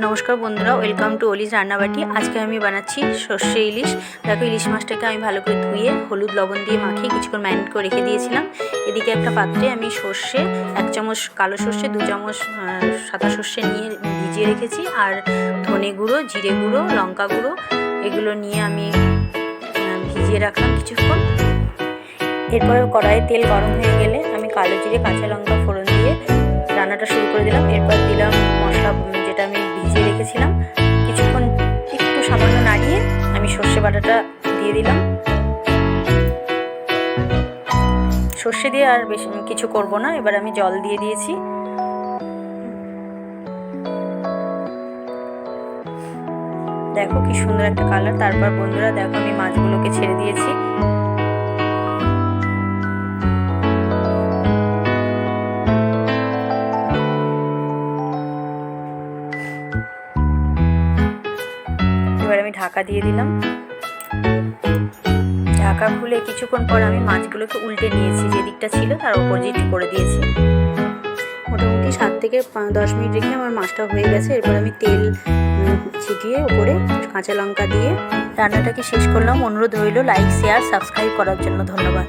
নমস্কার বন্ধুরা, welcome to অলিজ রান্নাবাটি। আজকে আমি বানাচ্ছি সর্ষে ইলিশ। দেখো, ইলিশ মাছটাকে আমি ভালো করে ধুয়ে হলুদ লবণ দিয়ে মাখিয়ে কিছুক্ষণ ম্যারিনেট করে রেখে দিয়েছিলাম। এদিকে একটা পাত্রে আমি সর্ষে 1 চামচ, কালো সর্ষে 2 চামচ, সাদা সর্ষে নিয়ে ভিজিয়ে রেখেছি। আর ধনে গুঁড়ো, জিরে গুঁড়ো, লঙ্কা গুঁড়ো এগুলো নিয়ে আমি ভিজিয়ে রাখলাম কিছুক্ষণ। এরপরে কড়াইয়ে তেল গরম হয়ে গেলে আমি কালো জিরে, কাঁচা লঙ্কা ফোড়ন দিয়ে রান্নাটা শুরু করে দিলাম। এরপর দিলাম মশলা যেটা আমি ভিজিয়ে রেখেছিলাম। কিছুক্ষণ একটু সামান্য নাড়িয়ে আমি সর্ষে বাটাটা দিয়ে দিলাম। সর্ষে দিয়ে আর বেশি কিছু করব না, এবার আমি জল দিয়ে দিয়েছি। দেখো কি সুন্দর একটা কালার। তারপর বন্ধুরা দেখো, আমি মাছগুলোকে ছেড়ে দিয়েছি। এবার আমি ঢাকা দিয়ে দিলাম। ঢাকা খুলে কিছুক্ষণ পর আমি মাছগুলোকে উল্টে নিয়েছি, যে দিকটা ছিল তার অপোজিট করে দিয়েছি। মোটামুটি 7 থেকে 10 মিনিট রেখে আমার মাছটা হয়ে গেছে। এরপর আমি তেল ছিটিয়ে উপরে কাঁচা লঙ্কা দিয়ে রান্নাটাকে শেষ করলাম। অনুরোধ রইল লাইক, শেয়ার, সাবস্ক্রাইব করার জন্য। ধন্যবাদ।